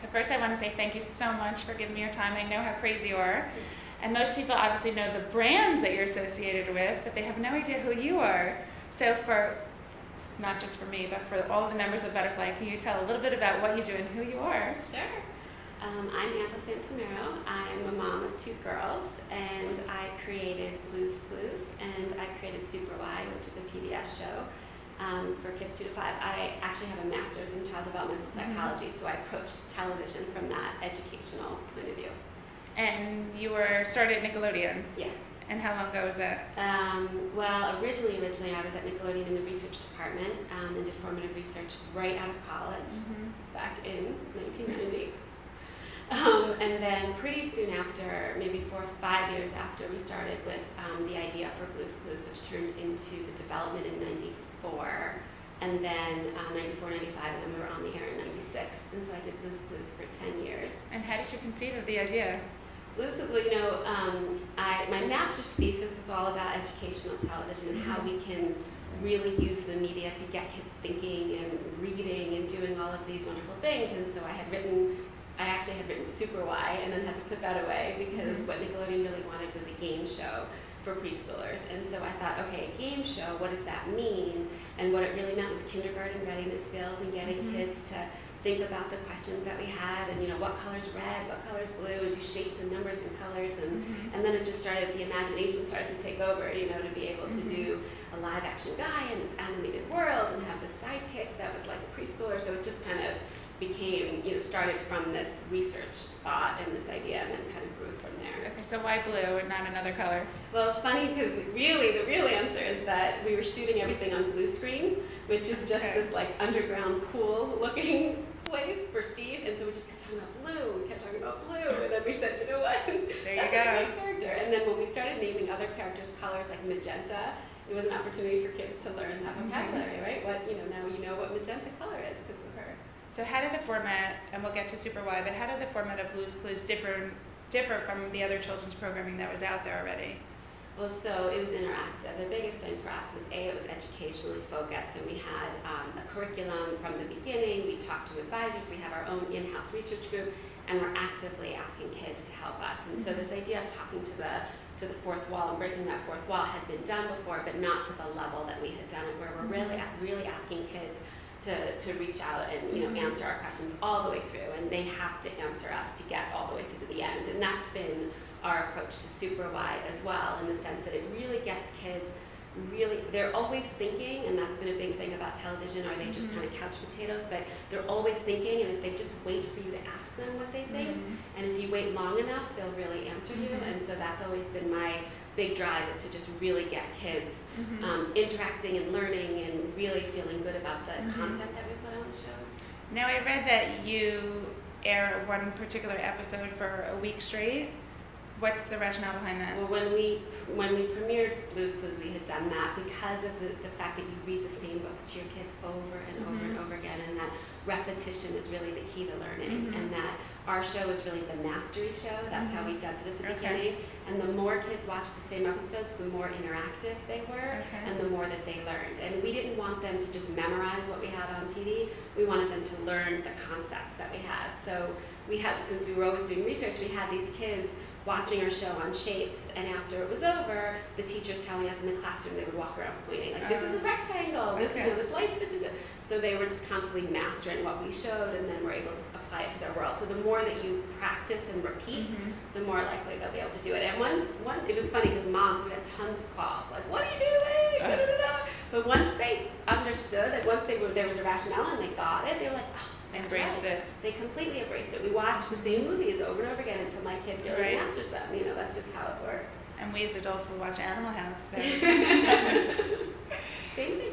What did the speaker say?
So first I want to say thank you so much for giving me your time. I know how crazy you are. And most people obviously know the brands that you're associated with, but they have no idea who you are. So for, not just for me, but for all of the members of Butterfly, can you tell a little bit about what you do and who you are? Sure. I'm Santomero. I'm a mom of 2 girls, and I created Blue's Clues, and I created Super Y, which is a PBS show for kids 2 to 5. I actually have a master's in child developmental psychology, so I approached television from that educational point of view. And you were started at Nickelodeon? Yes. And how long ago was that? Well, originally I was at Nickelodeon in the research department and did formative research right out of college back in 1990. And then pretty soon after, maybe 4 or 5 years after, we started with the idea for Blue's Clues, which turned into the development in 94, and then 94, 95, and then we were on the air in 96. And so I did Blue's Clues for 10 years. And how did you conceive of the idea? Blue's Clues, well, you know, my master's thesis was all about educational television and how we can really use the media to get kids thinking and reading and doing all of these wonderful things. And so I actually had written Super Y and then had to put that away because what Nickelodeon really wanted was a game show for preschoolers. And so I thought, okay, a game show, what does that mean? And what it really meant was kindergarten readiness skills and getting kids to think about the questions that we had and, you know, what color's red, what color's blue, and do shapes and numbers and colors. And then it just started, the imagination started to take over, you know, to be able to do a live action guy in this animated world and have this sidekick that was like a preschooler. So it just kind of became, you know, started from this research thought and this idea and then kind of grew from there. Okay, so why blue and not another color? Well, it's funny because really the real answer is that we were shooting everything on blue screen, which is just this like underground cool looking place for Steve, and so we just kept talking about blue, we kept talking about blue, and then we said, you know what, there you that's go. a great character. And then when we started naming other characters colors like magenta, it was an opportunity for kids to learn that vocabulary, right? What, you know, now you know what magenta color is because of her. So how did the format, and we'll get to Super Y, but how did the format of Blue's Clues differ from the other children's programming that was out there already? Well, so it was interactive. The biggest thing for us was it was educationally focused, and we had a curriculum from the beginning. We talked to advisors. We have our own in-house research group, and we're actively asking kids to help us. And so this idea of talking to the fourth wall and breaking that fourth wall had been done before, but not to the level that we had done it, where we're really asking kids to reach out and, you know, answer our questions all the way through, and they have to answer us to get all the way through to the end. And that's been our approach to Super Y as well, in the sense that it really gets kids they're always thinking, and that's been a big thing about television. Are they just kind of couch potatoes? But they're always thinking, and if they just wait for you to ask them what they think, and if you wait long enough, they'll really answer you. And so that's always been my big drive, is to just really get kids interacting and learning and really feeling good about the content that we put on the show. Now I read that you air one particular episode for a week straight. What's the rationale behind that? Well, when we premiered Blue's Clues, we had done that because of the fact that you read the same books to your kids over and over and over again, and that repetition is really the key to learning, and that our show is really the mastery show. That's how we dubbed it at the beginning. And the more kids watched the same episodes, the more interactive they were, and the more that they learned. And we didn't want them to just memorize what we had on TV. We wanted them to learn the concepts that we had. So we had, since we were always doing research, we had these kids watching our show on shapes, and after it was over, the teachers telling us in the classroom, they would walk around pointing, like, this is a rectangle, this, you know, this light switch is it. So they were just constantly mastering what we showed, and then were able to apply it to their world. So the more that you practice and repeat, the more likely they'll be able to do it. And it was funny because moms, we had tons of calls, like, what are you doing? Da, da, da, da. But once they understood, like once there was a rationale and they got it, they were like, oh, embraced it. They completely embraced it. We watched the same movies over and over again until my kid really masters them. You know, that's just how it works. And we as adults will watch Animal House. Same thing.